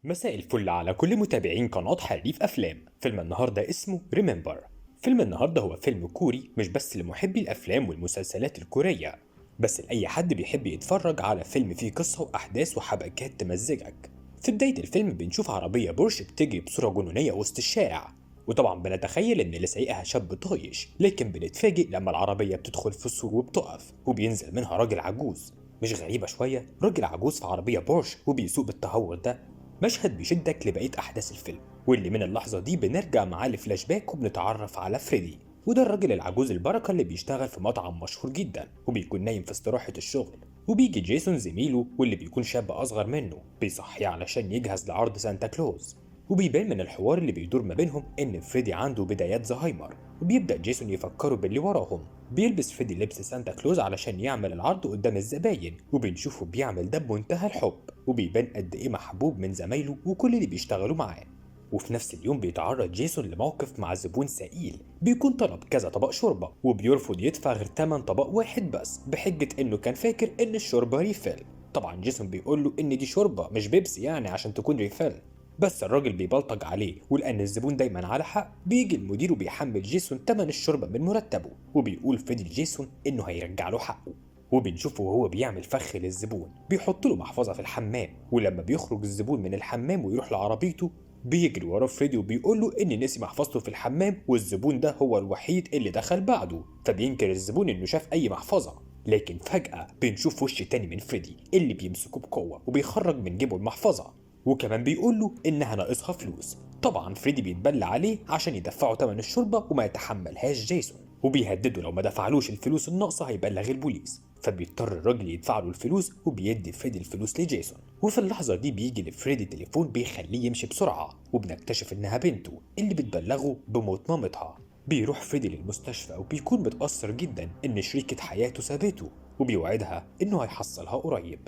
مساء الفل على كل متابعين قناة حريف أفلام. فيلم النهاردة اسمه ريمبر. فيلم النهاردة هو فيلم كوري مش بس لمحبي الأفلام والمسلسلات الكورية، بس لأي حد بيحب يتفرج على فيلم فيه قصة وأحداث وحبكات تمزجك. في بداية الفيلم بنشوف عربية بورش بتجري بسرعة جنونية وسط الشارع، وطبعا بنتخيل إن اللي سايقها شاب طايش، لكن بنتفاجئ لما العربية بتدخل في السور وبتقف وبينزل منها راجل عجوز. مش غريبة شوية راجل عجوز في عربية بورش وبيسوق بالتهور ده؟ مشهد بيشدك لبقية أحداث الفيلم، واللي من اللحظة دي بنرجع معاه لفلاش باك وبنتعرف على فريدي، وده الراجل العجوز البركة اللي بيشتغل في مطعم مشهور جدا وبيكون نايم في استراحة الشغل. وبيجي جيسون زميله واللي بيكون شاب أصغر منه بيصحيه علشان يجهز لعرض سانتا كلوز. وبيبان من الحوار اللي بيدور ما بينهم إن فريدي عنده بدايات زهايمر، وبيبدأ جيسون يفكره باللي وراهم. بيلبس فريدي لبس سانتا كلوز علشان يعمل العرض قدام الزباين، وبنشوفه بيعمل ده بمنتهى الحب، وبيبان قد ايه محبوب من زمايله وكل اللي بيشتغلوا معاه. وفي نفس اليوم بيتعرض جيسون لموقف مع زبون سئيل بيكون طلب كذا طبق شوربة وبيرفض يدفع غير 8 طبق واحد بس بحجة انه كان فاكر ان الشوربة ريفيل. طبعا جيسون بيقول له ان دي شوربة مش بيبسي يعني عشان تكون ريفيل، بس الراجل بيبلطج عليه، ولأن الزبون دايما على حق بيجي المدير وبيحمل جيسون تمن الشوربة من مرتبه، وبيقول فيدي لجيسون إنه هيرجع له حقه. وبنشوفه وهو بيعمل فخ للزبون بيحط له محفظة في الحمام، ولما بيخرج الزبون من الحمام ويروح لعربيته بيجري وراه فريدي وبيقول له إن نسي محفظته في الحمام، والزبون ده هو الوحيد اللي دخل بعده، فبينكر الزبون إنه شاف أي محفظة. لكن فجأة بنشوف وش تاني من فريدي اللي بيمسكه بقوة وبيخرج من جيبه المحفظة، وكمان بيقول له انها ناقصها فلوس. طبعا فريدي بيتبلى عليه عشان يدفعه ثمن الشوربه وما يتحملهاش جيسون، وبيهدده لو ما دفعلوش الفلوس الناقصه هيبلغ البوليس، فبيضطر الراجل يدفع له الفلوس وبيدي فريدي الفلوس لجيسون. وفي اللحظه دي بيجي لفريدي تليفون بيخليه يمشي بسرعه، وبنكتشف انها بنته اللي بتبلغه بموت مامتها. بيروح فريدي للمستشفى وبيكون متأثر جدا ان شريكة حياته سابته، وبيوعدها انه هيحصلها قريب.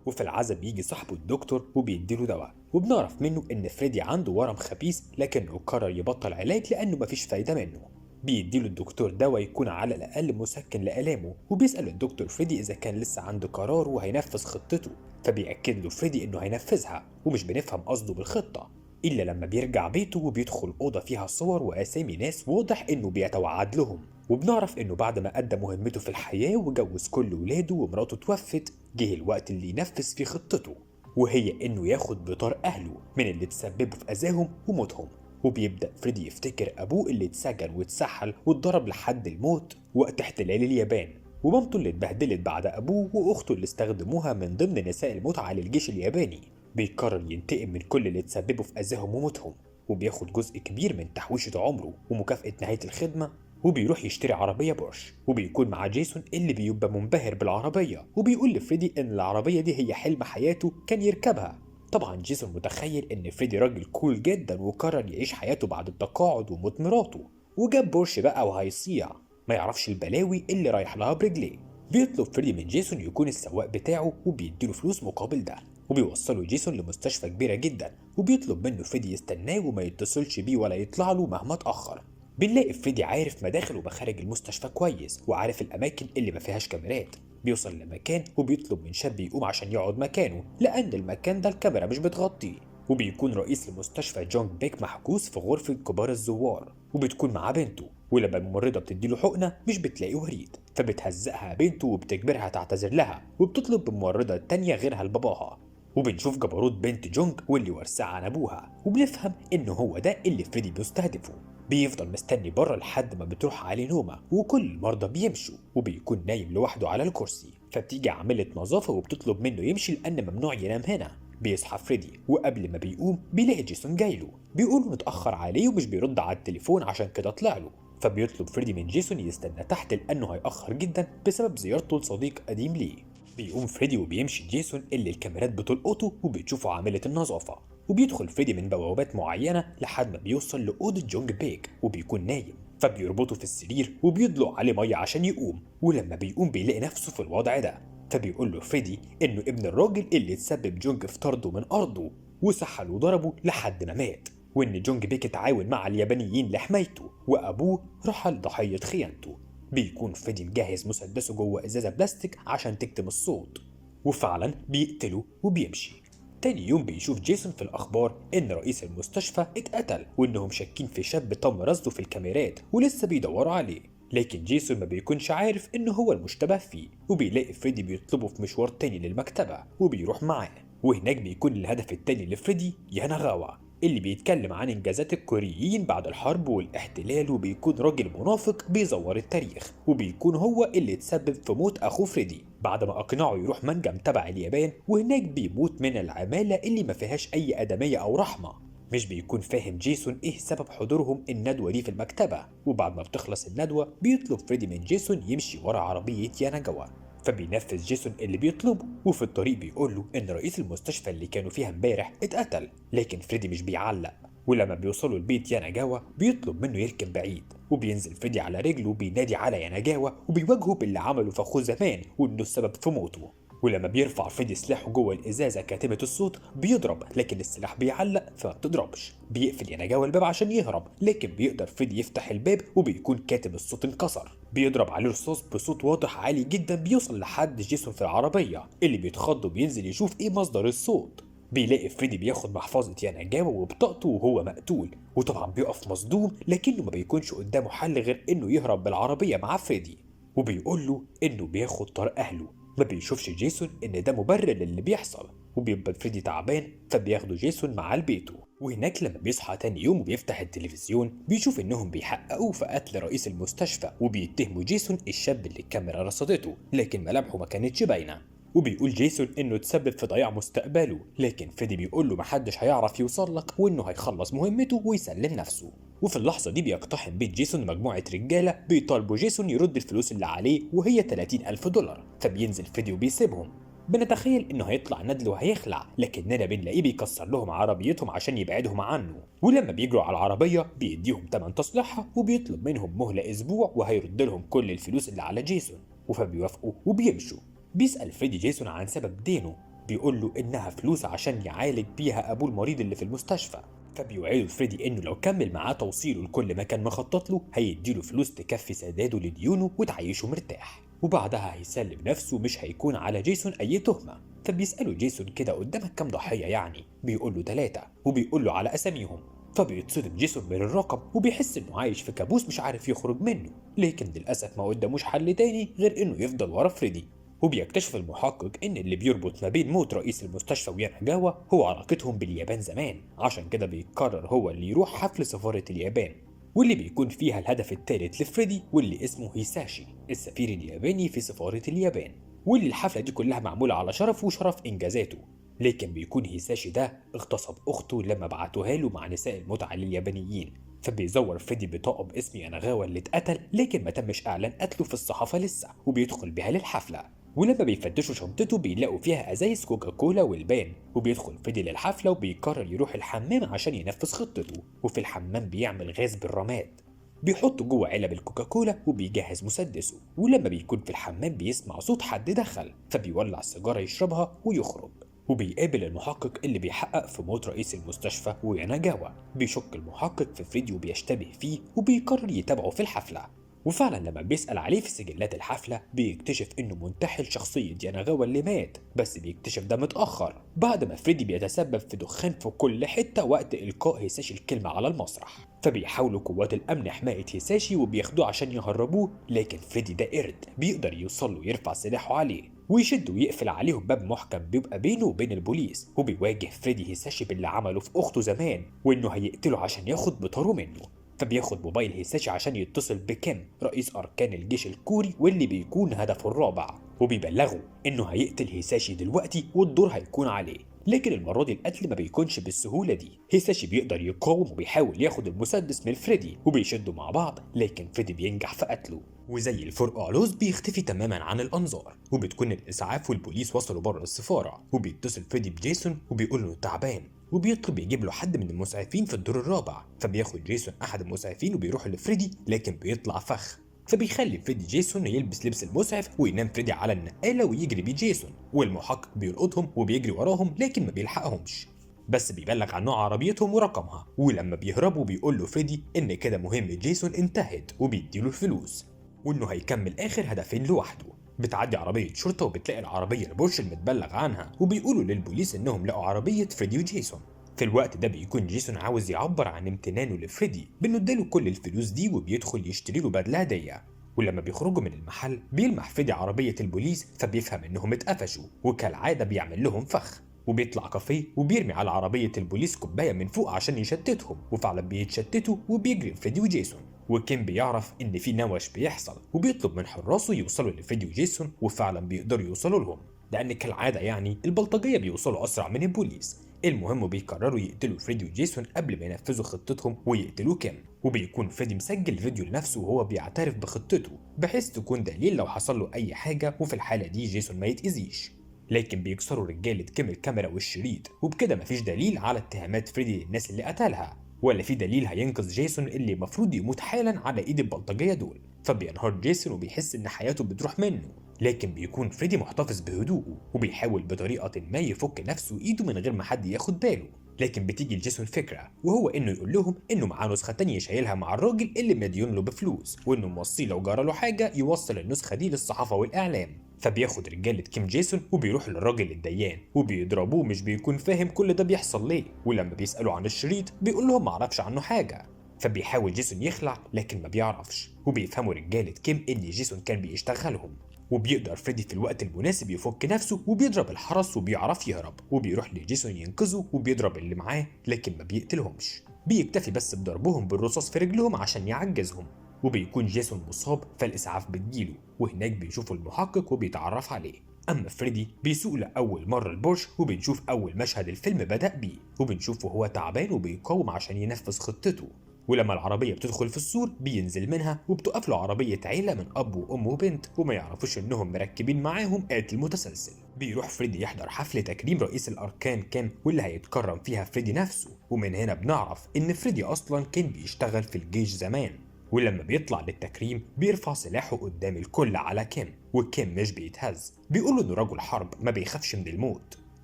وفي العزا بيجي صاحبه الدكتور وبيديله دواء، وبنعرف منه ان فريدي عنده ورم خبيث لكنه قرر يبطل علاج لانه مفيش فايده منه. بيديله الدكتور دواء يكون على الاقل مسكن لالامه، وبيسال الدكتور فريدي اذا كان لسه عنده قرار وهينفذ خطته، فبيأكد له فريدي انه هينفذها، ومش بنفهم قصده بالخطه الا لما بيرجع بيته وبيدخل اوضه فيها صور واسامي ناس واضح انه بيتوعد لهم. وبنعرف انه بعد ما ادى مهمته في الحياه وجوز كل ولاده ومراته توفت، جه الوقت اللي ينفذ فيه خطته، وهي انه ياخد بطار اهله من اللي تسببوا في اذاهم وموتهم. وبيبدأ فريدي يفتكر ابوه اللي اتسجن واتسحل واتضرب لحد الموت وقت احتلال اليابان، ومامته اللي اتبهدلت بعد ابوه، واخته اللي استخدموها من ضمن نساء المتعة للجيش الياباني. بيقرر ينتقم من كل اللي تسببوا في اذاهم وموتهم، وبياخد جزء كبير من تحويشة عمره ومكافأة نهاية الخدمة، وبيروح يشتري عربية بورش، وبيكون مع جيسون اللي بيبقى منبهر بالعربية، وبيقول لفريدي ان العربية دي هي حلم حياته كان يركبها. طبعا جيسون متخيل ان فريدي راجل كول جدا وقرر يعيش حياته بعد التقاعد وموت مراته، وجاب بورش بقى وهيصيع، ما يعرفش البلاوي اللي رايح لها برجليه. بيطلب فريدي من جيسون يكون السواق بتاعه وبيديله فلوس مقابل ده، وبيوصله جيسون لمستشفى كبيرة جدا، وبيطلب منه فريدي يستناه وما يتصلش بيه ولا يطلع له مهما اتأخر. بنلاقي فريدي عارف مداخل ومخارج المستشفى كويس، وعارف الأماكن اللي ما فيهاش كاميرات. بيوصل لمكان وبيطلب من شاب يقوم عشان يقعد مكانه لأن المكان ده الكاميرا مش بتغطيه. وبيكون رئيس المستشفى جونج بيك محجوز في غرفة كبار الزوار، وبتكون معاه بنته، ولما الممرضة بتديله حقنة مش بتلاقي وريد، فبتهزقها بنته وبتجبرها تعتذر لها، وبتطلب بممرضة تانية غيرها لباباها. وبنشوف جبروت بنت جونج واللي ورثها عن ابوها، وبنفهم انه هو ده اللي فريدي بيستهدفه. بيفضل مستني بره لحد ما بتروح عليه نومه وكل المرضى بيمشوا، وبيكون نايم لوحده على الكرسي، فبتيجي عاملة نظافة وبتطلب منه يمشي لأن ممنوع ينام هنا. بيصحى فريدي وقبل ما بيقوم بيلاقي جيسون جايله، بيقوله متأخر عليه ومش بيرد على التليفون عشان كده طلع له، فبيطلب فريدي من جيسون يستنى تحت لأنه هيأخر جدا بسبب زيارته لصديق قديم ليه. بيقوم فريدي وبيمشي جيسون اللي الكاميرات بتلقطه وبتشوفه عاملة النظافة، وبيدخل فريدي من بوابات معينة لحد ما بيوصل لأوضة جونج بيك وبيكون نايم، فبيربطه في السرير وبيدلق عليه مية عشان يقوم، ولما بيقوم بيلاقي نفسه في الوضع ده، فبيقول له فريدي إنه ابن الراجل اللي تسبب جونج في طرده من أرضه وسحل وضربه لحد ما مات، وإن جونج بيك اتعاون مع اليابانيين لحمايته وأبوه رحل ضحية خيانته. بيكون فريدي مجهز مسدسه جوه ازازه بلاستيك عشان تكتم الصوت، وفعلا بيقتله وبيمشي. تاني يوم بيشوف جيسون في الأخبار إن رئيس المستشفى اتقتل وإنهم شاكين في شاب تم رصده في الكاميرات ولسه بيدوروا عليه. لكن جيسون ما بيكونش عارف إنه هو المشتبه فيه، وبيلاقي فريدي بيطلبه في مشوار تاني للمكتبة وبيروح معاه. وهناك بيكون الهدف التاني لفريدي ياناغاوا اللي بيتكلم عن إنجازات الكوريين بعد الحرب والاحتلال، وبيكون راجل منافق بيزور التاريخ، وبيكون هو اللي اتسبب في موت أخوه فريدي بعد ما أقنعه يروح منجم تبع اليابان، وهناك بيموت من العمالة اللي ما فيهاش أي آدمية أو رحمة. مش بيكون فاهم جيسون إيه سبب حضورهم الندوة دي في المكتبة، وبعد ما بتخلص الندوة بيطلب فريدي من جيسون يمشي ورا عربية ياناغاوا، فبينفذ جيسون اللي بيطلبه. وفي الطريق بيقول له ان رئيس المستشفى اللي كانوا فيها امبارح اتقتل، لكن فريدي مش بيعلق. ولما بيوصلوا البيت ياناغاوا بيطلب منه يركن بعيد، وبينزل فريدي على رجله وبينادي على ياناغاوا وبيواجهه باللي عمله في اخوه زمان وانه السبب في موته. ولما بيرفع فريدي سلاحه جوه الازازه كاتمه الصوت بيضرب، لكن السلاح بيعلق فما بتضربش. بيقفل ياناغاوا الباب عشان يهرب، لكن بيقدر فريدي يفتح الباب وبيكون كاتم الصوت انكسر. بيضرب عليه رصاص بصوت واضح عالي جدا بيوصل لحد جيسون في العربيه اللي بيتخض وبينزل يشوف ايه مصدر الصوت. بيلاقي فريدي بياخد محفظه ياناغاوا وبطاقته وهو مقتول، وطبعا بيقف مصدوم، لكنه ما بيكونش قدامه حل غير انه يهرب بالعربيه مع فريدي. وبيقول له انه بياخد طار اهله. ما بيشوفش جيسون ان ده مبرر للي بيحصل، وبيبقى فريدي تعبان فبياخده جيسون معاه لبيته. وهناك لما بيصحى تاني يوم وبيفتح التلفزيون بيشوف انهم بيحققوا في قتل رئيس المستشفى، وبيتهموا جيسون الشاب اللي الكاميرا رصدته لكن ملامحه ما كانتش باينه. وبيقول جيسون انه تسبب في ضياع مستقبله، لكن فريدي بيقول له محدش هيعرف يوصل لك وانه هيخلص مهمته ويسلم نفسه. وفي اللحظه دي بيقتحم بيت جيسون مجموعه رجاله بيطالبوا جيسون يرد الفلوس اللي عليه وهي 30,000 دولار، فبينزل فريدي وبيسيبهم. بنتخيل انه هيطلع ندل وهيخلع، لكننا بنلاقيه بيكسر لهم عربيتهم عشان يبعدهم عنه. ولما بيجروا على العربيه بيديهم تمن تصليحها وبيطلب منهم مهله اسبوع وهيرد لهم كل الفلوس اللي على جيسون، فبيوافقوا وبيمشوا. بيسأل فريدي جيسون عن سبب دينه، بيقول له انها فلوس عشان يعالج بيها ابوه المريض اللي في المستشفى. فبيوعده فريدي انه لو كمل معاه توصيله لكل ما كان مخطط له هيديله فلوس تكفي سداده لديونه وتعيشه مرتاح، وبعدها هيسلم نفسه مش هيكون على جيسون اي تهمه. فبيسأله جيسون كده قدامك كام ضحيه يعني؟ بيقول له 3، وبيقول له على اساميهم. فبيتصدم جيسون من الرقم وبيحس انه عايش في كابوس مش عارف يخرج منه، لكن للاسف ما قداموش حل تاني غير انه يفضل ورا فريدي. وبيكتشف المحقق ان اللي بيربط ما بين موت رئيس المستشفى وياناغاوا هو علاقتهم باليابان زمان، عشان كده بيقرر هو اللي يروح حفل سفارة اليابان، واللي بيكون فيها الهدف الثالث لفريدي واللي اسمه هيساشي السفير الياباني في سفارة اليابان، واللي الحفلة دي كلها معمولة على شرفه وشرف انجازاته. لكن بيكون هيساشي ده اغتصب اخته لما بعتوها له مع نساء المتعة لليابانيين، فبيزور فريدي بطاقة باسم ياناغاوا اللي اتقتل، لكن ما تمش اعلان قتله في الصحافة لسه، وبيدخل بها للحفلة. ولما بيفتشوا شنطته بيلاقوا فيها ازايز كوكاكولا والبان، وبيدخل فيدي للحفله وبيقرر يروح الحمام عشان ينفذ خطته. وفي الحمام بيعمل غاز بالرماد بيحطه جوه علب الكوكاكولا وبيجهز مسدسه. ولما بيكون في الحمام بيسمع صوت حد دخل، فبيولع سيجاره يشربها ويخرج. وبيقابل المحقق اللي بيحقق في موت رئيس المستشفى وياناغاوا. بيشك المحقق في فريدي وبيشتبه فيه وبيقرر يتابعه في الحفله. وفعلا لما بيسأل عليه في سجلات الحفلة بيكتشف انه منتحل شخصية ياناغاوا اللي مات، بس بيكتشف ده متأخر بعد ما فريدي بيتسبب في دخان في كل حتة وقت إلقاء هيساشي الكلمة على المسرح. فبيحاولوا قوات الأمن حماية هيساشي وبياخدوه عشان يهربوه، لكن فريدي ده قرد بيقدر يوصل له ويرفع سلاحه عليه ويشد ويقفل عليهم باب محكم بيبقى بينه وبين البوليس. وبيواجه فريدي هيساشي باللي عمله في أخته زمان وإنه هيقتله عشان ياخد بطاره منه. فبياخد موبايل هيساشي عشان يتصل بكيم رئيس أركان الجيش الكوري واللي بيكون هدفه الرابع، وبيبلغه إنه هيقتل هيساشي دلوقتي والدور هيكون عليه. لكن المرة دي القتل ما بيكونش بالسهولة دي، هيساشي بيقدر يقاوم وبيحاول ياخد المسدس من فريدي وبيشدوا مع بعض، لكن فريدي بينجح في قتله. وزي الفرقعلوز بيختفي تماما عن الأنظار، وبتكون الإسعاف والبوليس وصلوا بره السفارة. وبيتصل فريدي بجيسون وبيقول له تعبان، وبيطلب يجيب له حد من المسعفين في الدور الرابع. فبياخد جيسون احد المسعفين وبيروح لفريدي، لكن بيطلع فخ. فبيخلي فريدي جيسون يلبس لبس المسعف وينام فريدي على النقاله ويجري بيه جيسون، والمحقق بيلقطهم وبيجري وراهم لكن ما بيلحقهمش، بس بيبلغ عن نوع عربيتهم ورقمها. ولما بيهربوا بيقول له فريدي ان كده مهمة جيسون انتهت وبيديله الفلوس، وانه هيكمل اخر هدفين لوحده. بتعدي عربية شرطة وبتلاقي العربية البورش المتبلغ عنها، وبيقولوا للبوليس إنهم لقوا عربية فريدي وجيسون. في الوقت ده بيكون جيسون عاوز يعبر عن امتنانه لفريدي بإنه اداله كل الفلوس دي، وبيدخل يشتري له بدلة هدية. ولما بيخرجوا من المحل بيلمح فريدي عربية البوليس، فبيفهم إنهم اتقفشوا، وكالعادة بيعمل لهم فخ. وبيطلع كافيه وبيرمي على عربية البوليس كوباية من فوق عشان يشتتهم، وفعلا بيتشتتوا وبيجري فريدي وجيسون. وكيم بيعرف ان في نوش بيحصل، وبيطلب من حراسه يوصلوا لفريدي وجيسون، وفعلا بيقدروا يوصلوا لهم، لان كالعاده يعني البلطجيه بيوصلوا اسرع من البوليس. المهم بيقرروا يقتلوا فريدي وجيسون قبل ما ينفذوا خطتهم ويقتلوا كيم. وبيكون فريدي مسجل فيديو لنفسه وهو بيعترف بخطته، بحيث تكون دليل لو حصل له اي حاجه، وفي الحاله دي جيسون ما يتاذيش. لكن بيكسروا رجاله كيم الكاميرا والشريط، وبكده مفيش دليل على اتهامات فريدي للناس اللي قتلها، ولا في دليل هينقذ جيسون اللي المفروض يموت حالا على ايد البلطجيه دول. فبينهار جيسون وبيحس ان حياته بتروح منه، لكن بيكون فريدي محتفظ بهدوءه وبيحاول بطريقه ما يفك نفسه ايده من غير ما حد ياخد باله. لكن بتيجي لجيسون فكره، وهو انه يقول لهم انه معاه نسخه تانية شايلها مع الراجل اللي مديون له بفلوس، وانه موصيه لو جرى له حاجه يوصل النسخه دي للصحافه والاعلام. فبياخد رجاله كيم جيسون وبيروح للراجل الديان وبيضربوه، مش بيكون فاهم كل ده بيحصل ليه. ولما بيسالوا عن الشريط بيقول لهم معرفش عنه حاجه. فبيحاول جيسون يخلع لكن ما بيعرفش، وبيفهموا رجاله كيم ان جيسون كان بيشتغلهم. وبيقدر فريدي في الوقت المناسب يفك نفسه وبيضرب الحرس وبيعرف يهرب، وبيروح لجيسون ينقذه وبيضرب اللي معاه لكن ما بيقتلهمش، بيكتفي بس بضربهم بالرصاص في رجلهم عشان يعجزهم. وبيكون جيسون مصاب، فالإسعاف بتجيله، وهناك بيشوفوا المحقق وبيتعرف عليه. أما فريدي بيسوق لأول مرة البورش، وبنشوف أول مشهد الفيلم بدأ بيه، وبنشوفه هو تعبان وبيقاوم عشان ينفذ خطته. ولما العربية بتدخل في السور بينزل منها، وبتقف له عربية عيلة من أب وأم وبنت، وما يعرفوش إنهم مركبين معاهم قاتل متسلسل. بيروح فريدي يحضر حفل تكريم رئيس الأركان كيم، واللي هيتكرم فيها فريدي نفسه. ومن هنا بنعرف إن فريدي أصلا كان بيشتغل في الجيش زمان. ولما بيطلع للتكريم بيرفع سلاحه قدام الكل على كيم، وكيم مش بيتهز، بيقوله إنه رجل حرب ما بيخافش من الموت.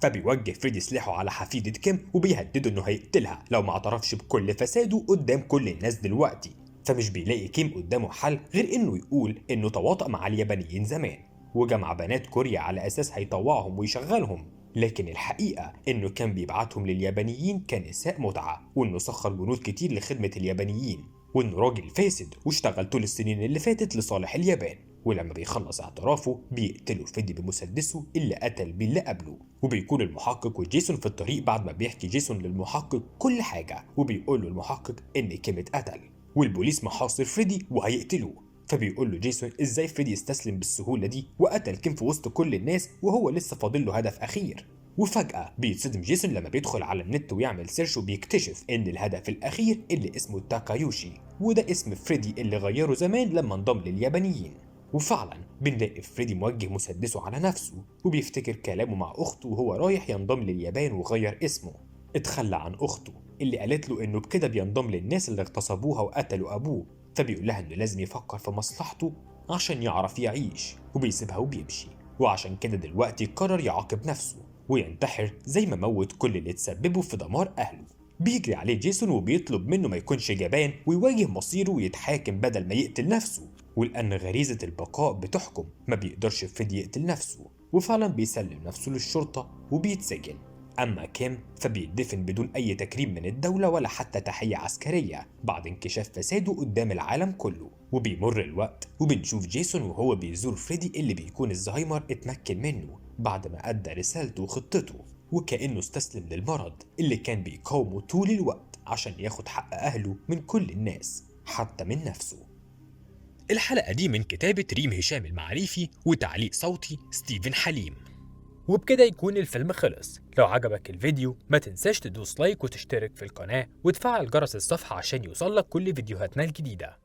فبيوجه فريدي سلاحه على حفيدة كيم وبيهدده انه هيقتلها لو ما اعترفش بكل فساده قدام كل الناس دلوقتي. فمش بيلاقي كيم قدامه حل غير انه يقول انه تواطأ مع اليابانيين زمان، وجمع بنات كوريا على اساس هيطوعهم ويشغلهم. لكن الحقيقة انه كان بيبعتهم لليابانيين كنساء متعة، وانه سخر جنود كتير لخدمة اليابانيين، وانه راجل فاسد واشتغل طول السنين اللي فاتت لصالح اليابان. ولما بيخلص اعترافه بيقتلوا فريدي بمسدسه اللي قتل بيه اللي قبله. وبيكون المحقق وجيسون في الطريق بعد ما بيحكي جيسون للمحقق كل حاجة، وبيقول له المحقق ان كيم اتقتل، والبوليس محاصر فريدي وهيقتلوه. فبيقول له جيسون ازاي فريدي استسلم بالسهولة دي وقتل كيم في وسط كل الناس وهو لسه فاضل له هدف اخير. وفجأة بيتصدم جيسون لما بيدخل على النت ويعمل سيرش، وبيكتشف ان الهدف الاخير اللي اسمه تاكايوشي، وده اسم فريدي اللي غيره زمان لما انضم لليابانيين. وفعلا بنلاقي فريدي موجه مسدسه على نفسه، وبيفتكر كلامه مع اخته وهو رايح ينضم لليابان وغير اسمه. اتخلى عن اخته اللي قالت له انه بكده بينضم للناس اللي اغتصبوها وقتلوا ابوه، فبيقول لها انه لازم يفكر في مصلحته عشان يعرف يعيش، وبيسيبها وبيمشي. وعشان كده دلوقتي قرر يعاقب نفسه وينتحر زي ما موت كل اللي تسببوا في دمار اهله. بيجري عليه جيسون وبيطلب منه ما يكونش جبان ويواجه مصيره ويتحاكم بدل ما يقتل نفسه، ولأن غريزة البقاء بتحكم ما بيقدرش فريدي يقتل نفسه، وفعلا بيسلم نفسه للشرطة وبيتسجن. أما كيم فبيدفن بدون أي تكريم من الدولة ولا حتى تحية عسكرية بعد انكشاف فساده قدام العالم كله. وبيمر الوقت وبنشوف جيسون وهو بيزور فريدي اللي بيكون الزهايمر اتمكن منه بعد ما أدى رسالته وخطته، وكأنه استسلم للمرض اللي كان بيقاومه طول الوقت عشان ياخد حق أهله من كل الناس حتى من نفسه. الحلقة دي من كتابة ريم هشام المعريفي وتعليق صوتي ستيفن حليم. وبكده يكون الفيلم خلص. لو عجبك الفيديو ما تنساش تدوس لايك وتشترك في القناة وتفعل جرس الصفحة عشان يوصلك كل فيديوهاتنا الجديدة.